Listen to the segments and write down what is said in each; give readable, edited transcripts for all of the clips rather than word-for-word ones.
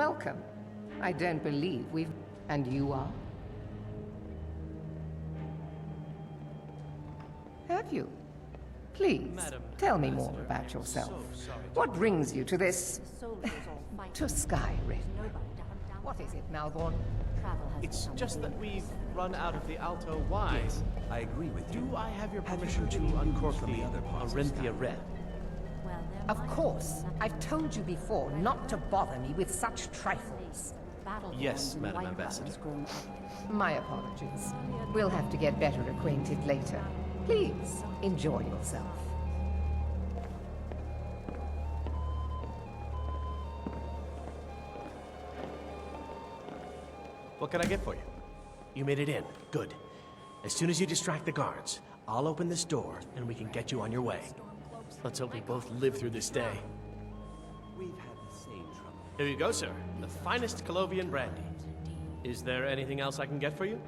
welcome. I don't believe we've... And you are? Have you? Please, tell me more about yourself. What brings you to this... to Skyrim? What is it, Malborn? It's just that we've run out of the Alto wine. Yes, I agree with you. Do I have your permission to uncork the other parts of Orinthia Skyrim? Red? Of course. I've told you before not to bother me with such trifles. Yes, Madam Ambassador. My apologies. We'll have to get better acquainted later. Please, enjoy yourself. What can I get for you? You made it in. Good. As soon as you distract the guards, I'll open this door and we can get you on your way. Let's hope we both live through this day. We've had the same trouble. Here you go, sir. The finest Colovian brandy. Is there anything else I can get for you?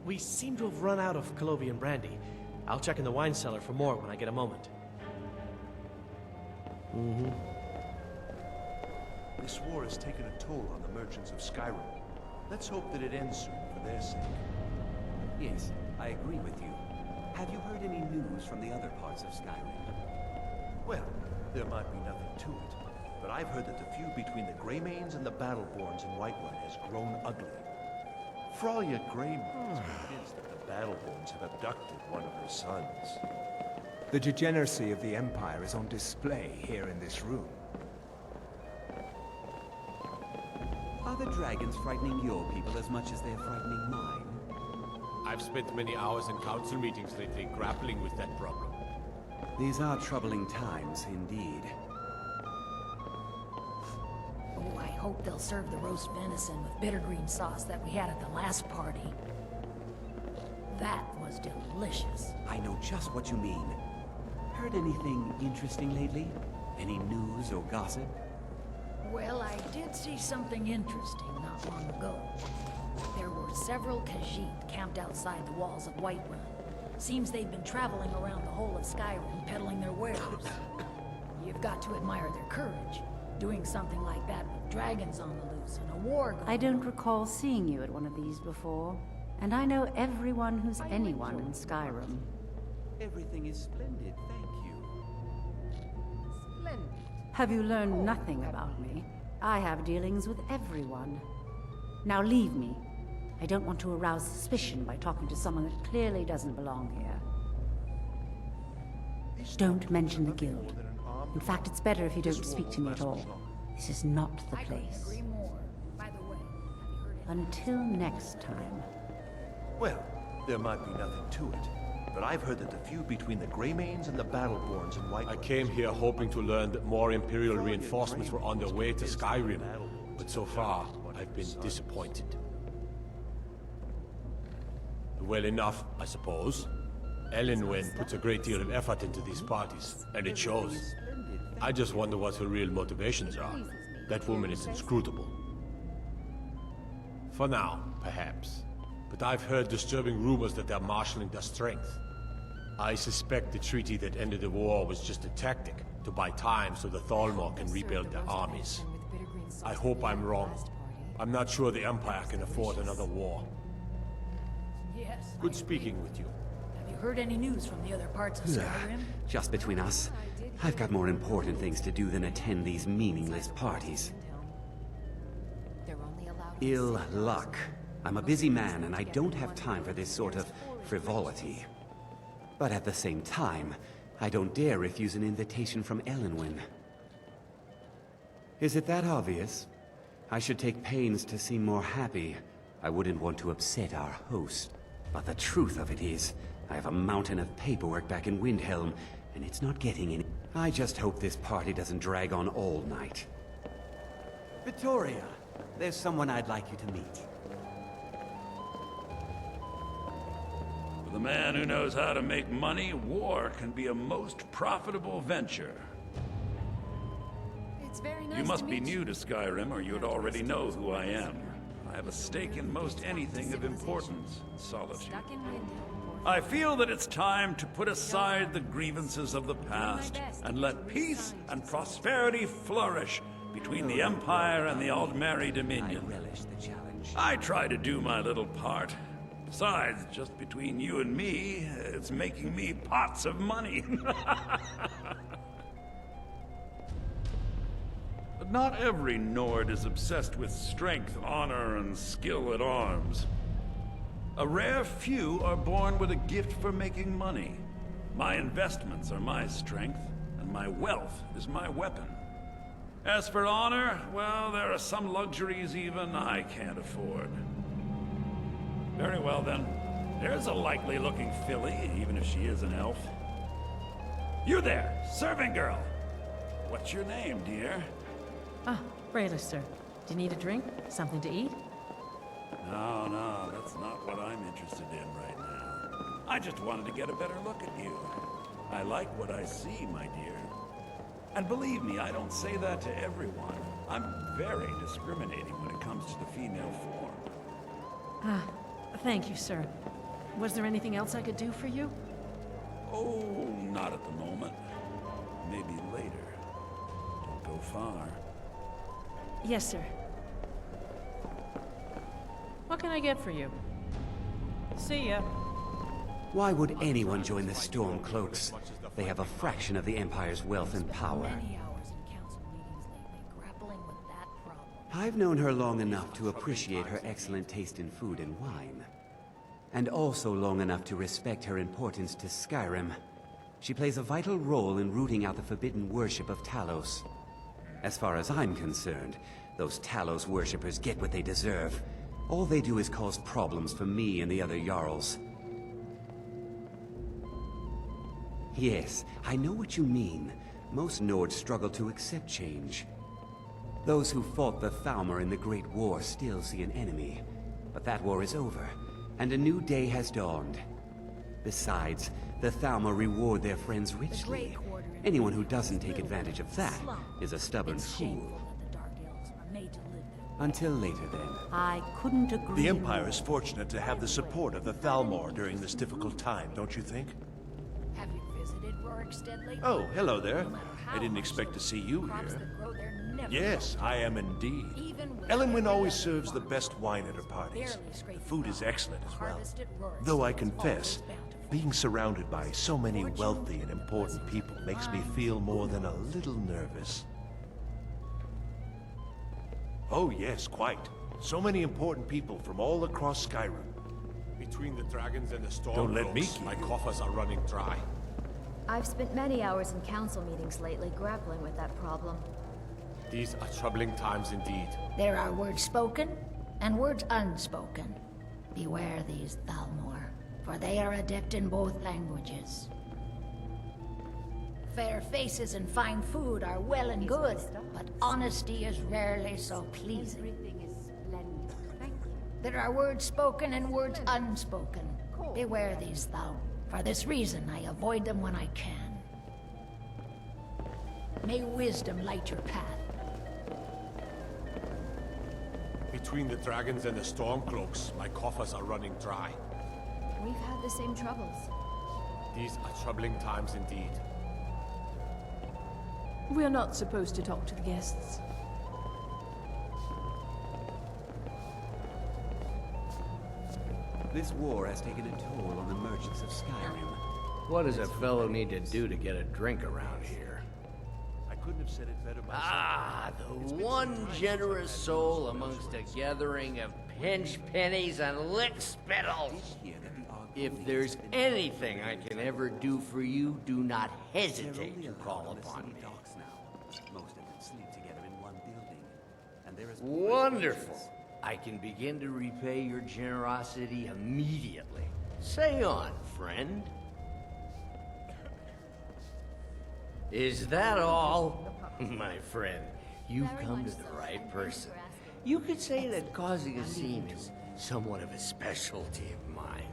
We seem to have run out of Colovian brandy. I'll check in the wine cellar for more when I get a moment. This war has taken a toll on the merchants of Skyrim. Let's hope that it ends soon for their sake. Yes, I agree with you. Have you heard any news from the other parts of Skyrim? Well, there might be nothing to it, but I've heard that the feud between the Greymanes and the Battleborns in Whiterun has grown ugly. Fralia Greymane is convinced that the Battleborns have abducted one of her sons. The degeneracy of the Empire is on display here in this room. Are the dragons frightening your people as much as they're frightening mine? I've spent many hours in council meetings lately grappling with that problem. These are troubling times, indeed. Oh, I hope they'll serve the roast venison with bittergreen sauce that we had at the last party. That was delicious. I know just what you mean. Heard anything interesting lately? Any news or gossip? Well, I did see something interesting not long ago. There were several Khajiit camped outside the walls of Whiterun. Seems they've been traveling around the whole of Skyrim peddling their wares. You've got to admire their courage, doing something like that with dragons on the loose and a war going I don't recall seeing you at one of these before. And I know everyone who's anyone in Skyrim. Everything is splendid, thank you. Splendid. Have you learned nothing about me? I have dealings with everyone. Now leave me. I don't want to arouse suspicion by talking to someone that clearly doesn't belong here. Don't mention the guild. In fact, it's better if you don't speak to me at all. This is not the I couldn't place. agree more. By the way, have you heard Until next time. Well, there might be nothing to it, but I've heard that the feud between the Greymanes and the Battleborns in Whiterun... I came here hoping to learn that more Imperial reinforcements were on their way to Skyrim, but so far, I've been disappointed. Well enough, I suppose. Elenwen puts a great deal of effort into these parties, and it shows. I just wonder what her real motivations are. That woman is inscrutable. For now, perhaps. But I've heard disturbing rumors that they're marshalling their strength. I suspect the treaty that ended the war was just a tactic to buy time so the Thalmor can rebuild their armies. I hope I'm wrong. I'm not sure the Empire can afford another war. Yes. Good speaking with you. Have you heard any news from the other parts of Skyrim? Just between us, I've got more important things to do than attend these meaningless parties. Ill luck. I'm a busy man and I don't have time for this sort of frivolity. But at the same time, I don't dare refuse an invitation from Elenwen. Is it that obvious? I should take pains to seem more happy. I wouldn't want to upset our host. But the truth of it is, I have a mountain of paperwork back in Windhelm, and it's not getting any. I just hope this party doesn't drag on all night. Victoria, there's someone I'd like you to meet. For the man who knows how to make money, war can be a most profitable venture. It's very nice You must to be meet new to Skyrim, or you'd already know who I am. I have a stake in most anything of importance. Solitude. Stuck in Windhelm. I feel that it's time to put aside the grievances of the past and let peace and prosperity flourish between the Empire and the Aldmeri Dominion. I relish the challenge. I try to do my little part. Besides, just between you and me, it's making me pots of money. But not every Nord is obsessed with strength, honor, and skill at arms. A rare few are born with a gift for making money. My investments are my strength, and my wealth is my weapon. As for honor, well, there are some luxuries even I can't afford. Very well, then. There's a likely-looking filly, even if she is an elf. You there, serving girl! What's your name, dear? Ah, Rayla, sir. Do you need a drink? Something to eat? No, that's not what I'm interested in right now. I just wanted to get a better look at you. I like what I see, my dear. And believe me, I don't say that to everyone. I'm very discriminating when it comes to the female form. Ah, thank you, sir. Was there anything else I could do for you? Oh, not at the moment. Maybe later. Don't go far. Yes, sir. What can I get for you? See ya. Why would anyone join the Stormcloaks? They have a fraction of the Empire's wealth and power. Many hours in council meetings lately grappling with that problem. I've known her long enough to appreciate her excellent taste in food and wine. And also long enough to respect her importance to Skyrim. She plays a vital role in rooting out the forbidden worship of Talos. As far as I'm concerned, those Talos worshippers get what they deserve. All they do is cause problems for me and the other Jarls. Yes, I know what you mean. Most Nords struggle to accept change. Those who fought the Thalmor in the Great War still see an enemy. But that war is over, and a new day has dawned. Besides, the Thalmor reward their friends richly. Anyone who doesn't take advantage of that is a stubborn fool. Until later, then. I couldn't agree. The Empire is fortunate to have the support of the Thalmor during this difficult time, don't you think? Have you visited Rorikstead lately? Oh, hello there. No matter how I didn't much expect to see the you crops here. that grow there never Yes, grow. I am indeed. Even with Ellenwyn every always other serves the farm, best wine at her parties. barely scrape The food is by. excellent as well. Harvest at Rorikstead Though I is confess, always bountiful. being surrounded by so many wealthy and important people makes me feel more than a little nervous. Oh yes, quite. So many important people from all across Skyrim. Between the dragons and the storm Don't let me cloaks, keep my you. coffers are running dry. I've spent many hours in council meetings lately grappling with that problem. These are troubling times indeed. There are words spoken and words unspoken. Beware these Thalmor, for they are adept in both languages. Fair faces and fine food are well and good, but honesty is rarely so pleasing. Everything is splendid. Thank you. There are words spoken and words unspoken. Beware these Thalmor. For this reason, I avoid them when I can. May wisdom light your path. Between the dragons and the storm cloaks, my coffers are running dry. We've had the same troubles. These are troubling times indeed. We're not supposed to talk to the guests. This war has taken a toll on the merchants of Skyrim. What does a fellow need to do to get a drink around here? I couldn't have said it better myself. Ah, the one generous soul amongst a gathering of pinch pennies and lick spittles. If there's anything I can ever do for you, do not hesitate to call upon me. Most of them sleep together in one building, and there is Wonderful. I can begin to repay your generosity immediately. Say on, friend. Is that all? My friend, you've come to the right person. You could say that causing a scene is somewhat of a specialty of mine.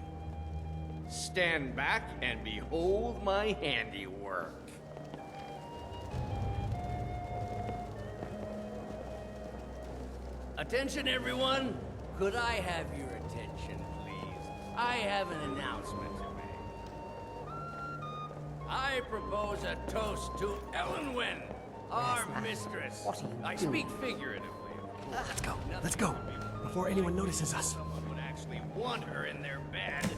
Stand back and behold my handiwork. Attention, everyone! Could I have your attention, please? I have an announcement to make. I propose a toast to Ellenwyn, our mistress. What are you I doing? speak figuratively. Let's go. Let's go. Before anyone notices us. Someone would actually want her in their bed.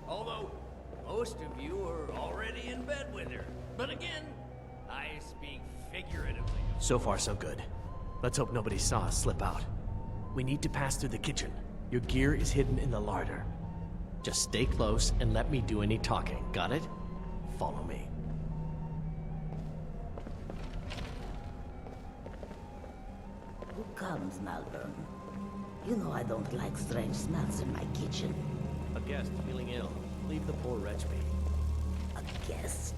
Although, most of you are already in bed with her. But again, I speak figuratively. So far, so good. Let's hope nobody saw us slip out. We need to pass through the kitchen. Your gear is hidden in the larder. Just stay close and let me do any talking. Got it? Follow me. Who comes, Malvern? You know I don't like strange smells in my kitchen. A guest feeling ill. Leave the poor wretch be. A guest?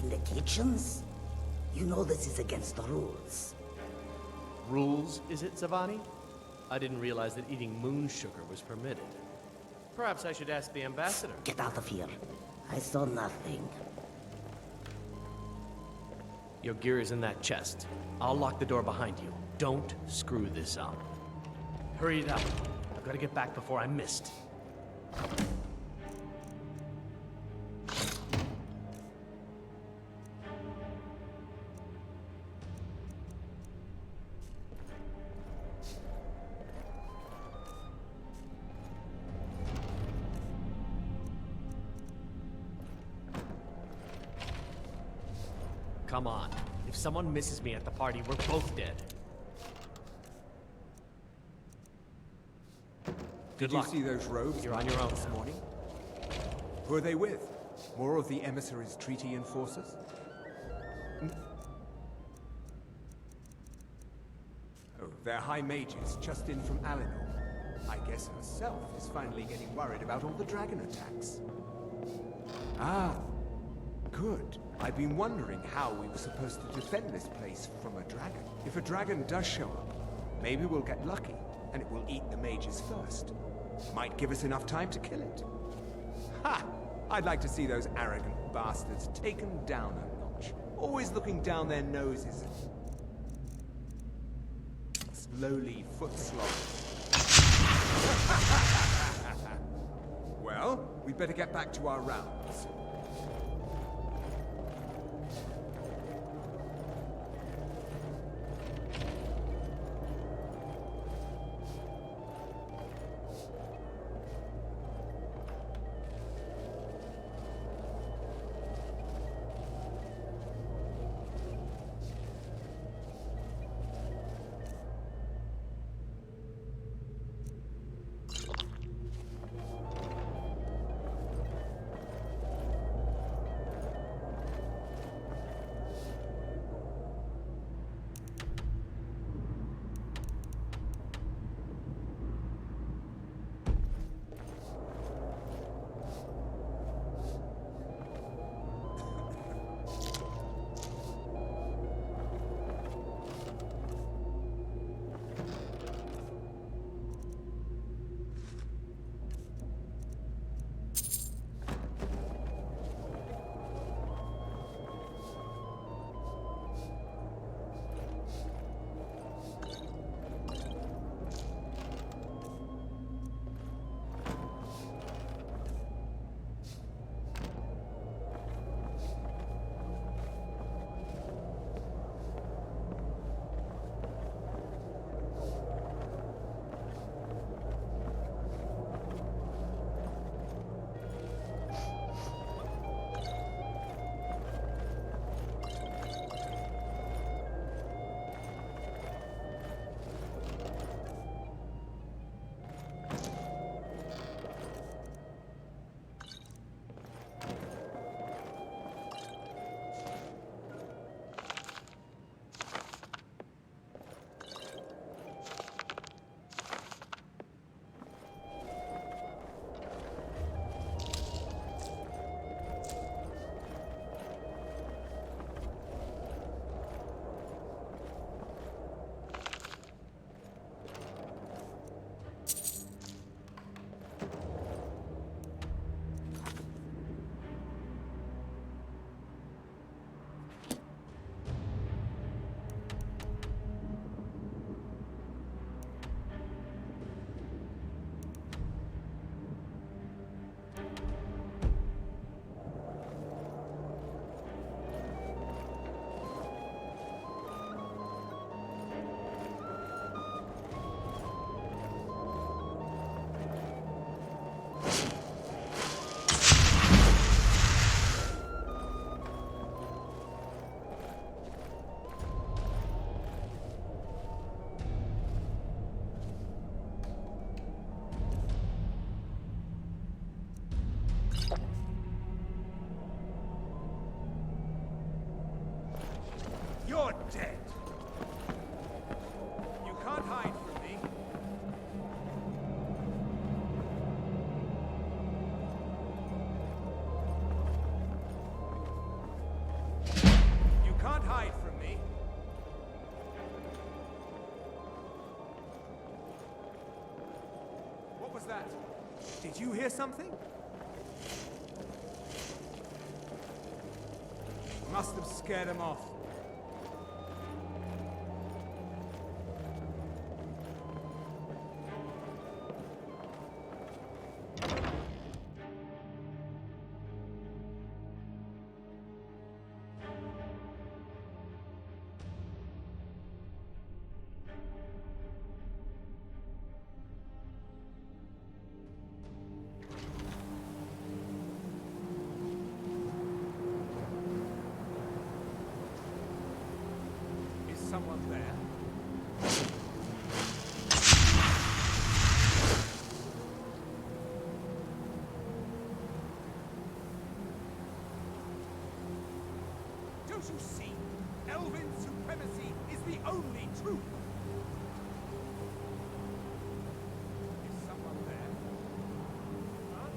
In the kitchens? You know this is against the rules. Rules, is it, Savani? I didn't realize that eating moon sugar was permitted. Perhaps I should ask the ambassador. Get out of here. I saw nothing. Your gear is in that chest. I'll lock the door behind you. Don't screw this up. Hurry it up. I've got to get back before I'm missed. Come on. If someone misses me at the party, we're both dead. Did you see those robes? You're on your own this now. morning? Who are they with? More of the emissaries' treaty enforcers? Oh, they're high mages, just in from Alinor. I guess herself is finally getting worried about all the dragon attacks. Ah, good. I've been wondering how we were supposed to defend this place from a dragon. If a dragon does show up, maybe we'll get lucky, and it will eat the mages first. Might give us enough time to kill it. Ha! I'd like to see those arrogant bastards taken down a notch. Always looking down their noses. Slowly foot slogging. Well, we'd better get back to our rounds. was that? Did you hear something? Must have scared him off. Someone there? Don't you see? Elven supremacy is the only truth! Is someone there? Huh?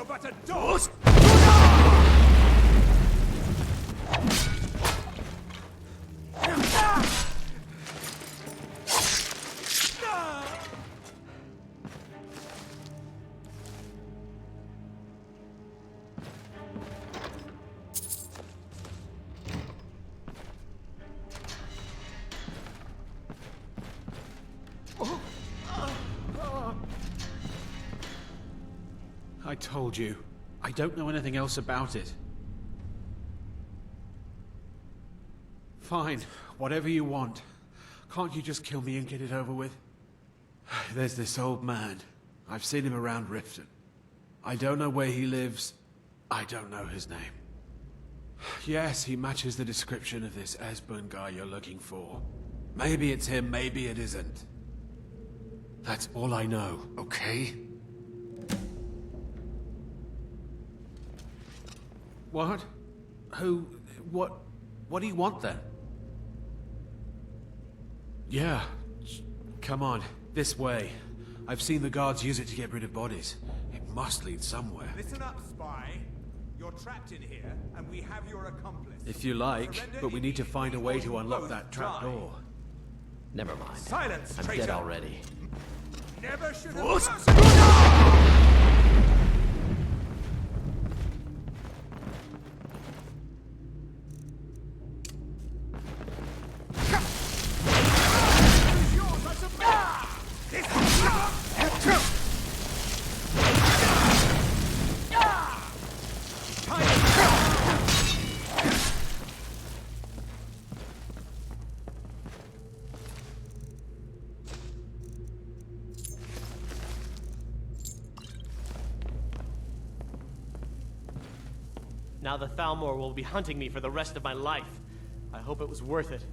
but a dog! I told you. I don't know anything else about it. Fine, whatever you want. Can't you just kill me and get it over with? There's this old man. I've seen him around Riften. I don't know where he lives. I don't know his name. Yes, he matches the description of this Esbern guy you're looking for. Maybe it's him, maybe it isn't. That's all I know, okay? What? Who? What do you want then? Yeah. Come on, this way. I've seen the guards use it to get rid of bodies. It must lead somewhere. Listen up, spy. You're trapped in here, and we have your accomplice. If you like, but we need to find a way to unlock that trap door. Never mind. Silence, I'm traitor. dead already. Never should have... Now the Thalmor will be hunting me for the rest of my life. I hope it was worth it.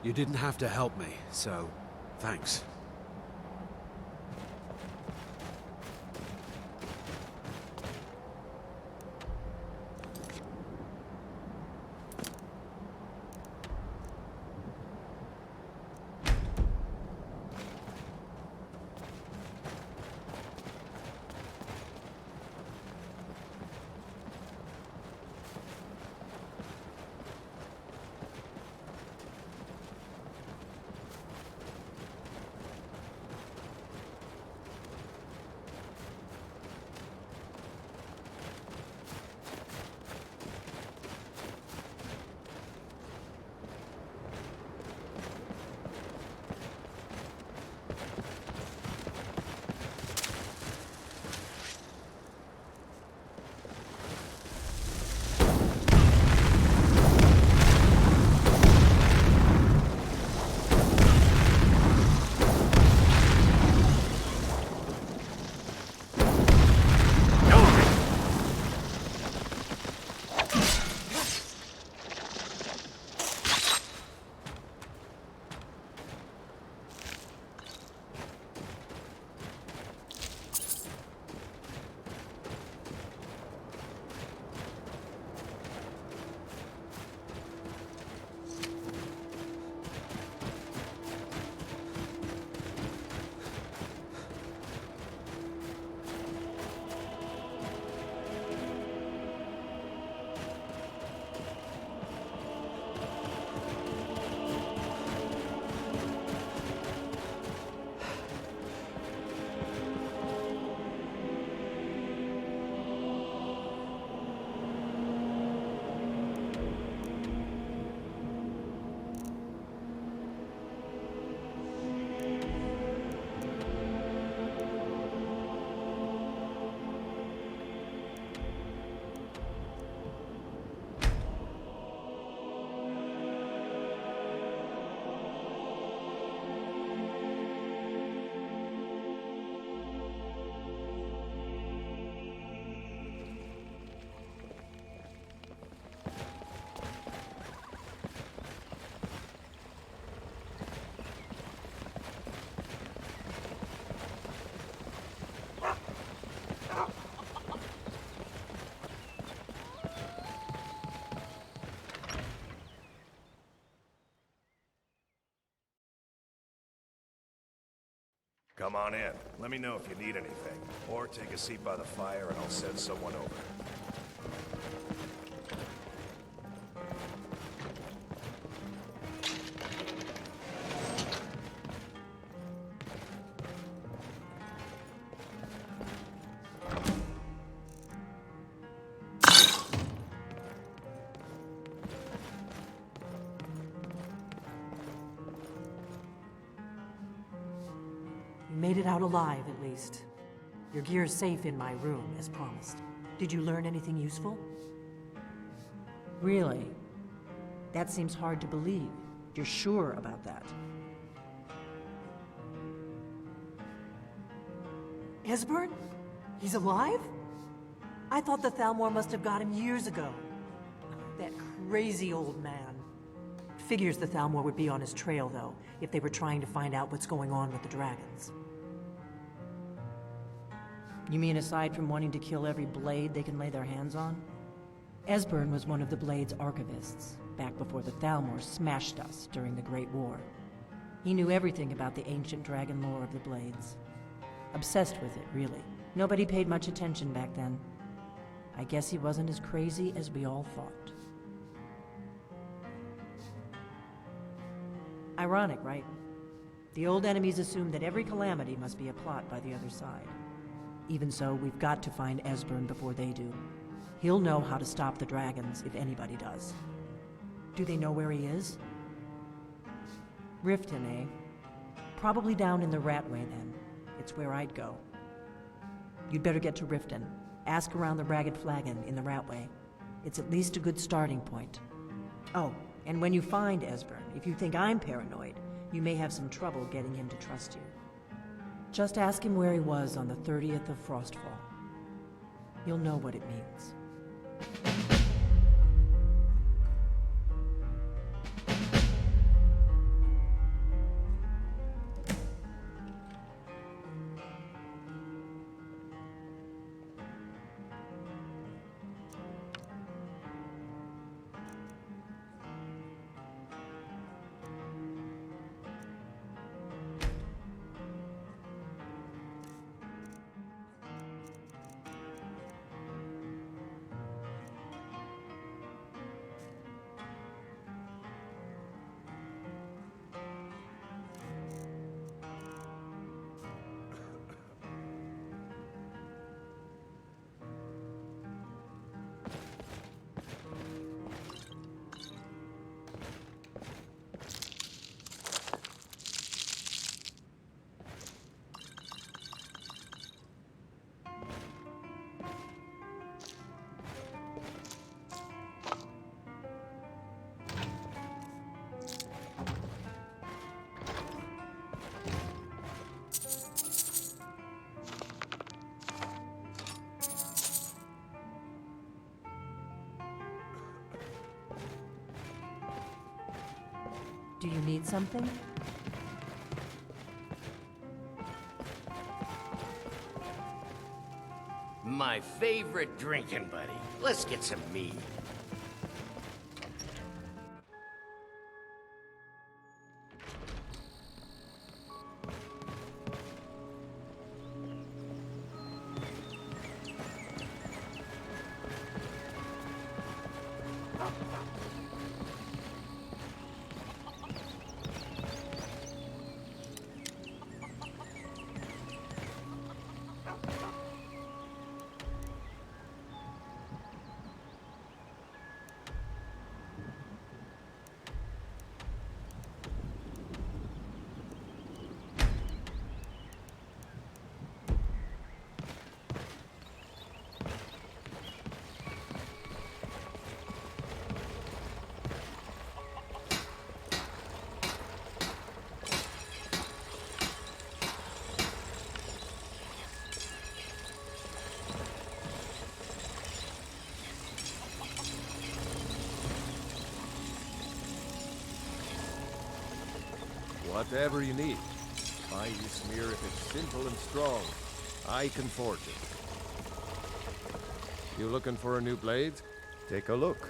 You didn't have to help me, so thanks. Come on in. Let me know if you need anything. Or take a seat by the fire and I'll send someone over. You made it out alive, at least. Your gear's safe in my room, as promised. Did you learn anything useful? Really? That seems hard to believe. You're sure about that? Esbern? He's alive? I thought the Thalmor must have got him years ago. That crazy old man. Figures the Thalmor would be on his trail, though, if they were trying to find out what's going on with the dragons. You mean aside from wanting to kill every blade they can lay their hands on? Esbern was one of the Blade's archivists, back before the Thalmor smashed us during the Great War. He knew everything about the ancient dragon lore of the Blades. Obsessed with it, really. Nobody paid much attention back then. I guess he wasn't as crazy as we all thought. Ironic, right? The old enemies assumed that every calamity must be a plot by the other side. Even so, we've got to find Esbern before they do. He'll know how to stop the dragons, if anybody does. Do they know where he is? Riften, eh? Probably down in the Ratway, then. It's where I'd go. You'd better get to Riften. Ask around the Ragged Flagon in the Ratway. It's at least a good starting point. Oh, and when you find Esbern, if you think I'm paranoid, you may have some trouble getting him to trust you. Just ask him where he was on the 30th of Frostfall. You'll know what it means. Do you need something? My favorite drinking buddy. Let's get some mead. Whatever you need. Find you smear if it's simple and strong. I can forge it. You looking for a new blade? Take a look.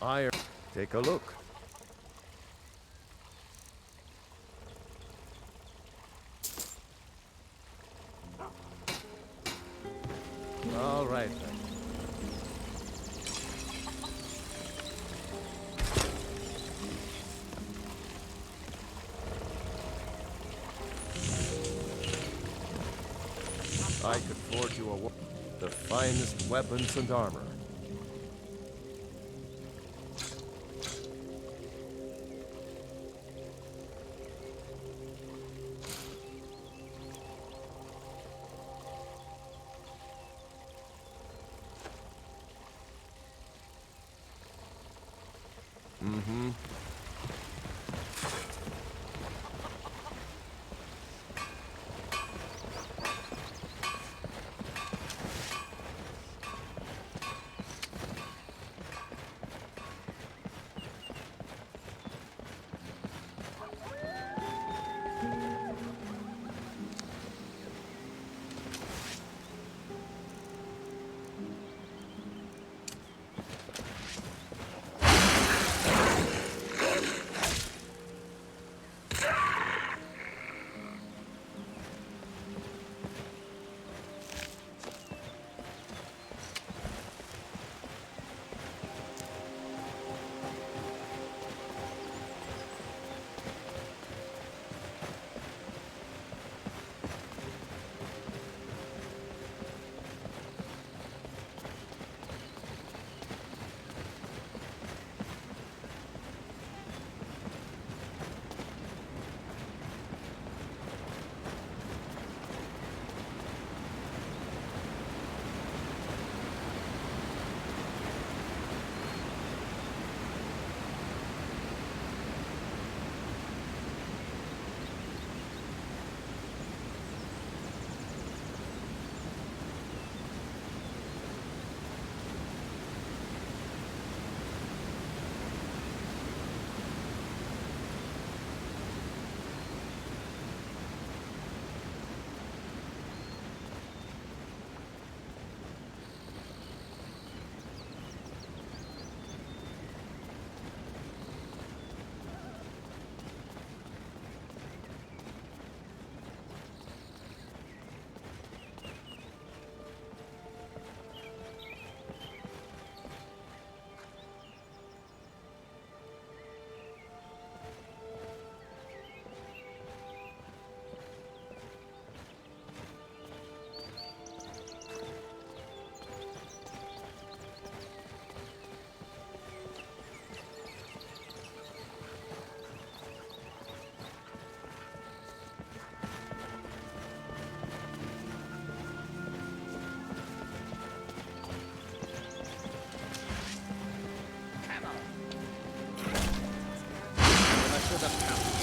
iron. Take a look. All right, then. I could forge you the finest weapons and armor. Mm-hmm. To the town.